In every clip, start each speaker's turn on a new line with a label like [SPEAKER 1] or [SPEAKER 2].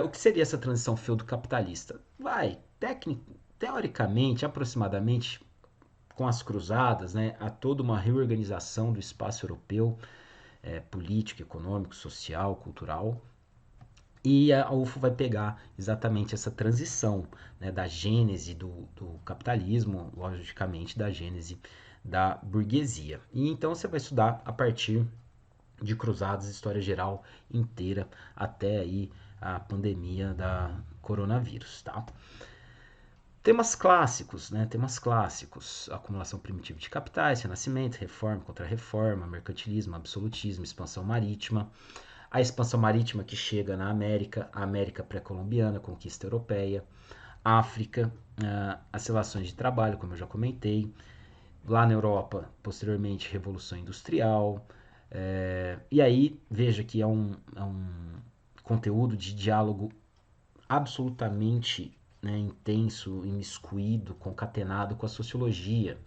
[SPEAKER 1] O que seria essa transição feudo-capitalista? Teoricamente, aproximadamente, com as cruzadas, né, há toda uma reorganização do espaço europeu, político, econômico, social, cultural, e a UFO vai pegar exatamente essa transição, né, da gênese do capitalismo, logicamente da gênese da burguesia. E então você vai estudar a partir de cruzadas, história geral inteira, até aí a pandemia da coronavírus, tá? Temas clássicos, né? Temas clássicos: acumulação primitiva de capitais, renascimento, reforma, contra-reforma, mercantilismo, absolutismo, expansão marítima, a expansão marítima que chega na América, a América pré-colombiana, conquista europeia, África, as relações de trabalho, como eu já comentei, lá na Europa, posteriormente, Revolução Industrial. E aí, veja que é um conteúdo de diálogo absolutamente, né, intenso, imiscuído, concatenado com a sociologia,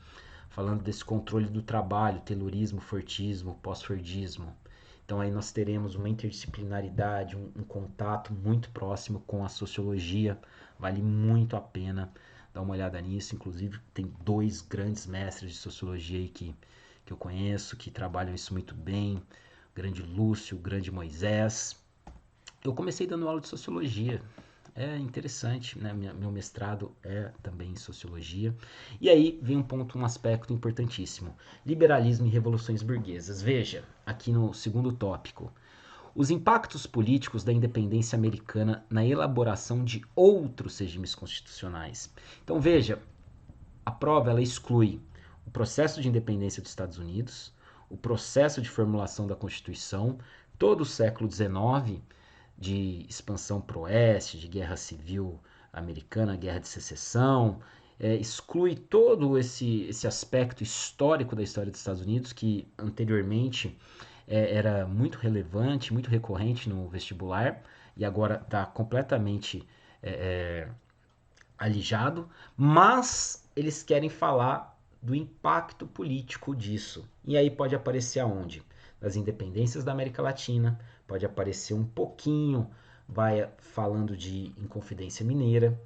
[SPEAKER 1] falando desse controle do trabalho, Taylorismo, Fordismo, pós-Fordismo. Então aí nós teremos uma interdisciplinaridade, um contato muito próximo com a sociologia. Vale muito a pena dar uma olhada nisso. Inclusive tem dois grandes mestres de sociologia aí que eu conheço, que trabalham isso muito bem. O grande Lúcio, o grande Moisés. Eu comecei dando aula de sociologia. É interessante, né? Meu mestrado é também em sociologia. E aí vem um aspecto importantíssimo: liberalismo e revoluções burguesas. Veja, aqui no segundo tópico, os impactos políticos da independência americana na elaboração de outros regimes constitucionais. Então veja, a prova ela exclui o processo de independência dos Estados Unidos, o processo de formulação da Constituição, todo o século XIX de expansão para o oeste, de guerra civil americana, guerra de secessão, exclui todo esse aspecto histórico da história dos Estados Unidos, que anteriormente era muito relevante, muito recorrente no vestibular, e agora está completamente é, alijado, mas eles querem falar do impacto político disso. E aí pode aparecer aonde? Das independências da América Latina, pode aparecer um pouquinho, vai falando de Inconfidência Mineira.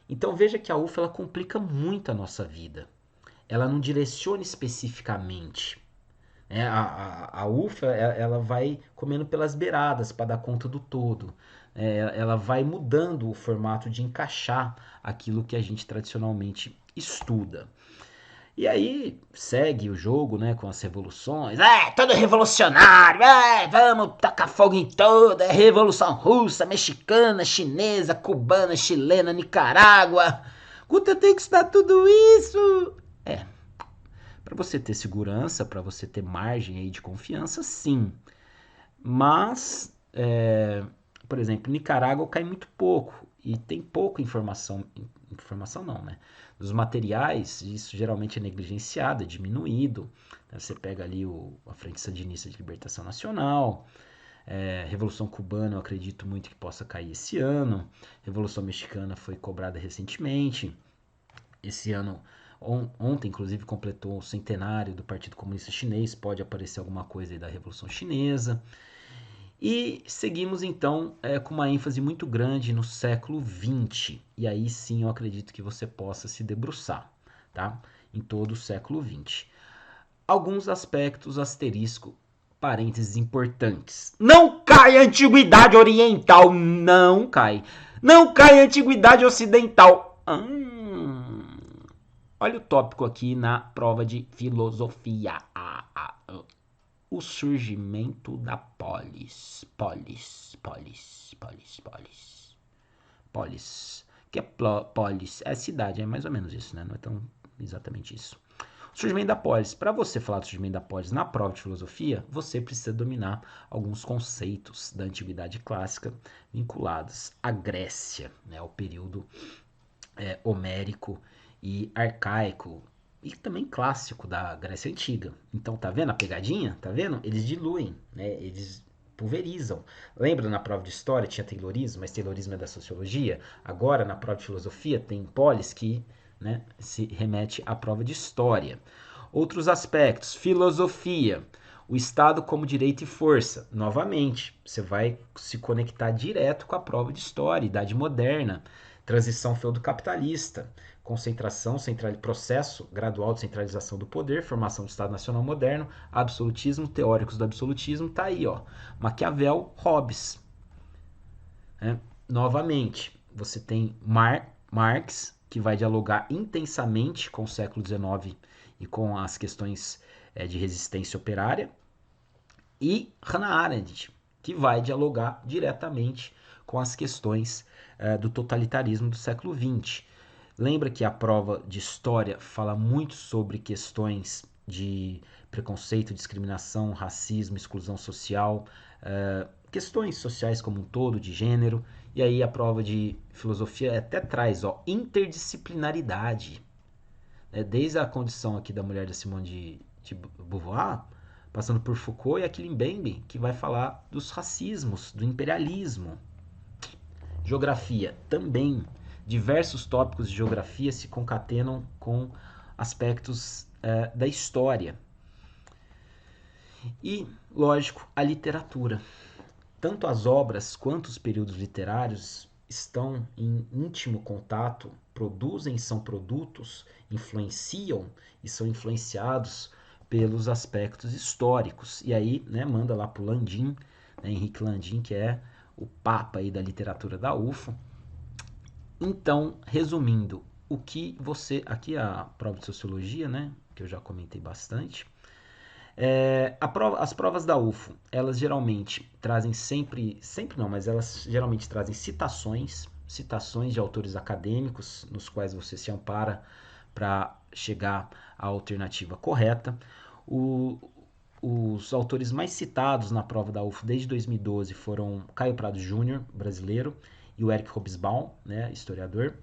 [SPEAKER 1] Então veja que a UFA ela complica muito a nossa vida. Ela não direciona especificamente. A UFA ela vai comendo pelas beiradas para dar conta do todo. Ela vai mudando o formato de encaixar aquilo que a gente tradicionalmente estuda. E aí segue o jogo, né, com as revoluções. Todo revolucionário, vamos tacar fogo em toda. É revolução russa, mexicana, chinesa, cubana, chilena, Nicarágua. Guta tem que estudar tudo isso. Para você ter segurança, para você ter margem aí de confiança, sim. Mas, por exemplo, Nicarágua cai muito pouco e tem pouca informação. Informação não, né? Dos materiais, isso geralmente é negligenciado, é diminuído. Você pega ali a Frente Sandinista de Libertação Nacional, Revolução Cubana, eu acredito muito que possa cair esse ano. Revolução Mexicana foi cobrada recentemente. Esse ano, ontem, inclusive, completou o centenário do Partido Comunista Chinês. Pode aparecer alguma coisa aí da Revolução Chinesa. E seguimos então com uma ênfase muito grande no século XX. E aí sim eu acredito que você possa se debruçar, tá? Em todo o século XX. Alguns aspectos asterisco, parênteses importantes. Não cai a Antiguidade Oriental, não cai. Não cai a Antiguidade Ocidental. Olha o tópico aqui na prova de filosofia. O surgimento da polis. Polis. Que é polis? É cidade, é mais ou menos isso, né? Não é tão exatamente isso. O surgimento da polis. Para você falar do surgimento da polis na prova de filosofia, você precisa dominar alguns conceitos da antiguidade clássica vinculados à Grécia, né? Ao período homérico e arcaico e também clássico da Grécia Antiga. Então, tá vendo a pegadinha? Tá vendo? Eles diluem, né? Eles pulverizam. Lembra na prova de história tinha Taylorismo, mas Taylorismo é da sociologia? Agora, na prova de filosofia, tem polis que, né, se remete à prova de história. Outros aspectos: filosofia. O Estado como direito e força. Novamente, você vai se conectar direto com a prova de história, Idade Moderna, transição feudo-capitalista, concentração, processo gradual de centralização do poder, formação do Estado Nacional Moderno, absolutismo, teóricos do absolutismo, tá aí, ó. Maquiavel, Hobbes. Né? Novamente, você tem Marx, que vai dialogar intensamente com o século XIX e com as questões de resistência operária, e Hannah Arendt, que vai dialogar diretamente com as questões do totalitarismo do século XX. Lembra que a prova de história fala muito sobre questões de preconceito, discriminação, racismo, exclusão social, questões sociais como um todo, de gênero. E aí a prova de filosofia até traz interdisciplinaridade. Desde a condição aqui da mulher da Simone de Beauvoir, passando por Foucault e Achille Mbembe, que vai falar dos racismos, do imperialismo. Geografia também. Diversos tópicos de geografia se concatenam com aspectos da história. E, lógico, a literatura. Tanto as obras quanto os períodos literários estão em íntimo contato, produzem, são produtos, influenciam e são influenciados pelos aspectos históricos. E aí, né, manda lá para o Landim, né, Henrique Landim, que é o papa aí da literatura da UFO. Então, resumindo, o que você... Aqui a prova de sociologia, né, que eu já comentei bastante. As provas da UFO, elas geralmente trazem mas elas geralmente trazem citações de autores acadêmicos, nos quais você se ampara para chegar à alternativa correta. Os autores mais citados na prova da UFO desde 2012 foram Caio Prado Júnior, brasileiro, e o Eric Hobsbawm, né, historiador.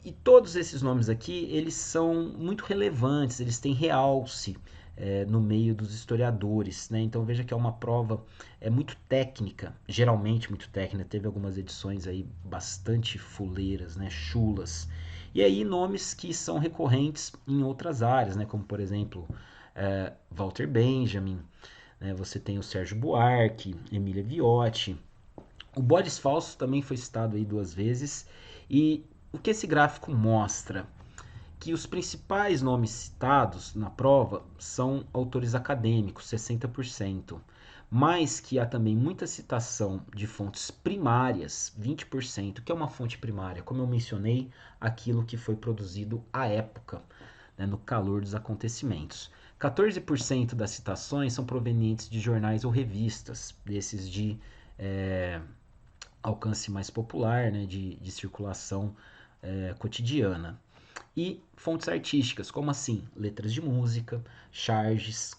[SPEAKER 1] E todos esses nomes aqui, eles são muito relevantes, eles têm realce no meio dos historiadores, né? Então veja que é uma prova muito técnica, geralmente muito técnica, teve algumas edições aí bastante fuleiras, né? Chulas. E aí nomes que são recorrentes em outras áreas, né? Como por exemplo, Walter Benjamin, né? Você tem o Sérgio Buarque, Emília Viotti. O Boris Falso também foi citado aí 2 vezes. E o que esse gráfico mostra? Que os principais nomes citados na prova são autores acadêmicos, 60%, mas que há também muita citação de fontes primárias, 20%, que é uma fonte primária, como eu mencionei, aquilo que foi produzido à época, né, no calor dos acontecimentos. 14% das citações são provenientes de jornais ou revistas, desses de alcance mais popular, né, de circulação cotidiana. E fontes artísticas, como assim? Letras de música, charges,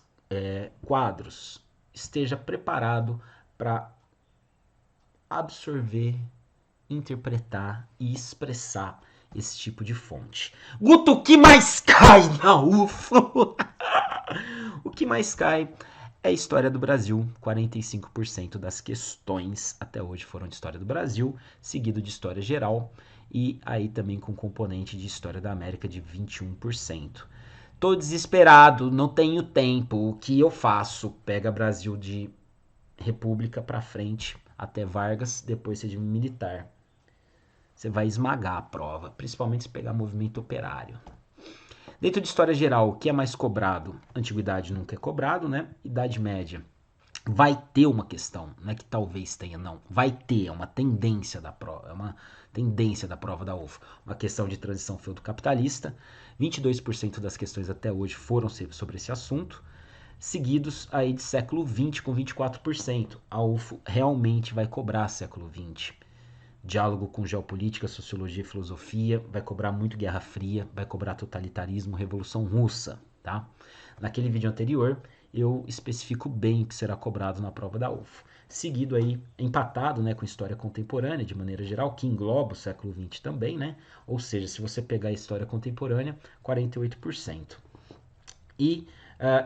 [SPEAKER 1] quadros. Esteja preparado para absorver, interpretar e expressar esse tipo de fonte. Guto, o que mais cai na UFO? O que mais cai é a história do Brasil. 45% das questões até hoje foram de história do Brasil, seguido de história geral, e aí também com componente de história da América de 21%. Tô desesperado, não tenho tempo. O que eu faço? Pega Brasil de República para frente até Vargas, depois regime militar. Você vai esmagar a prova, principalmente se pegar movimento operário. Dentro de história geral, o que é mais cobrado? Antiguidade nunca é cobrado, né? Idade Média. Vai ter uma questão, não é que talvez tenha, não. Vai ter, é uma tendência da prova, da UFO. Uma questão de transição feudo-capitalista. 22% das questões até hoje foram sobre esse assunto, seguidos aí de século XX com 24%. A UFO realmente vai cobrar século XX. Diálogo com geopolítica, sociologia e filosofia, vai cobrar muito Guerra Fria, vai cobrar totalitarismo, Revolução Russa, tá? Naquele vídeo anterior, eu especifico bem o que será cobrado na prova da UFO. Seguido aí, empatado, né, com história contemporânea, de maneira geral, que engloba o século XX também, né? Ou seja, se você pegar a história contemporânea, 48%. E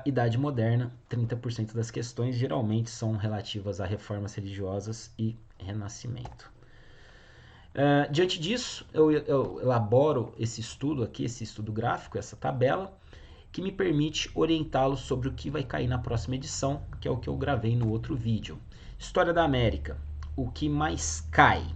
[SPEAKER 1] Idade Moderna, 30% das questões geralmente são relativas a reformas religiosas e renascimento. Diante disso, eu elaboro esse estudo aqui, esse estudo gráfico, essa tabela, que me permite orientá-los sobre o que vai cair na próxima edição, que é o que eu gravei no outro vídeo. História da América, o que mais cai?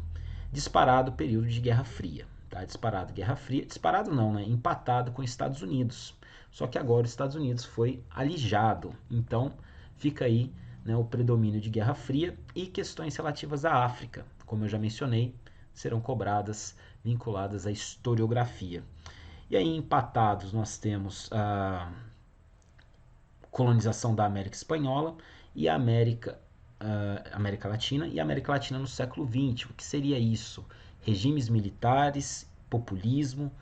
[SPEAKER 1] Disparado período de Guerra Fria. Tá? Disparado Guerra Fria, disparado não, né? Empatado com os Estados Unidos. Só que agora os Estados Unidos foi alijado. Então fica aí, né, o predomínio de Guerra Fria e questões relativas à África, como eu já mencionei, serão cobradas, vinculadas à historiografia. E aí empatados nós temos a colonização da América Espanhola e a América Latina e a América Latina no século XX. O que seria isso? Regimes militares, populismo,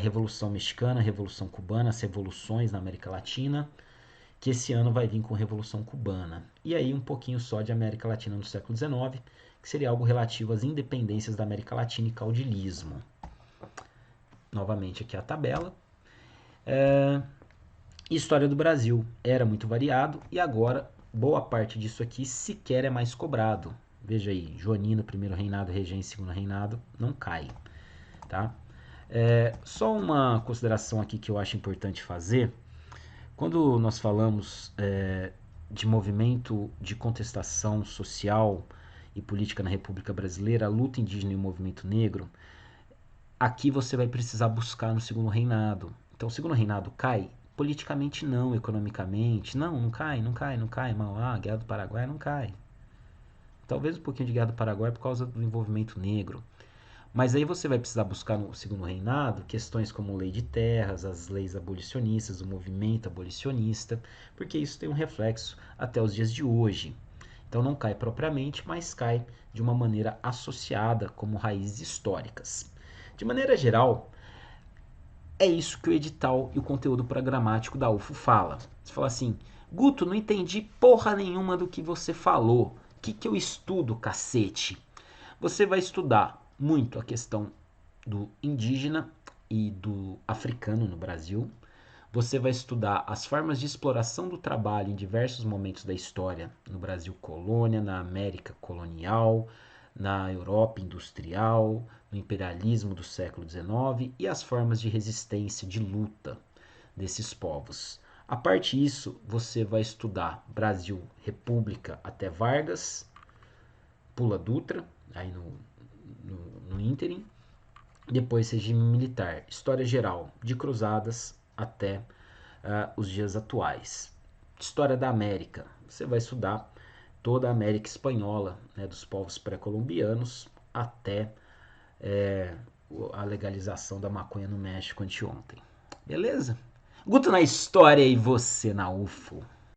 [SPEAKER 1] Revolução Mexicana, Revolução Cubana, as revoluções na América Latina, que esse ano vai vir com Revolução Cubana. E aí um pouquinho só de América Latina no século XIX, que seria algo relativo às independências da América Latina e caudilismo. Novamente aqui a tabela. História do Brasil era muito variado e agora boa parte disso aqui sequer é mais cobrado. Veja aí, Joanina, primeiro reinado, Regência, segundo reinado, não cai. Tá? Só uma consideração aqui que eu acho importante fazer. Quando nós falamos de movimento de contestação social e política na República Brasileira, a luta indígena e o movimento negro, aqui você vai precisar buscar no segundo reinado. Então, o segundo reinado cai? Politicamente não, economicamente. Não cai, Mauá, Guerra do Paraguai não cai. Talvez um pouquinho de Guerra do Paraguai por causa do envolvimento negro. Mas aí você vai precisar buscar no segundo reinado questões como lei de terras, as leis abolicionistas, o movimento abolicionista, porque isso tem um reflexo até os dias de hoje. Então não cai propriamente, mas cai de uma maneira associada como raízes históricas. De maneira geral, é isso que o edital e o conteúdo programático da UFO fala. Você fala assim, Guto, não entendi porra nenhuma do que você falou. O que eu estudo, cacete? Você vai estudar muito a questão do indígena e do africano no Brasil. Você vai estudar as formas de exploração do trabalho em diversos momentos da história, no Brasil colônia, na América colonial, na Europa industrial, no imperialismo do século XIX e as formas de resistência, de luta desses povos. A parte disso, você vai estudar Brasil República até Vargas, pula Dutra, aí no ínterim, depois regime militar, história geral, de cruzadas até os dias atuais. História da América, você vai estudar toda a América Espanhola, né, dos povos pré-colombianos até a legalização da maconha no México anteontem. Beleza? Guto na história e você na UFO.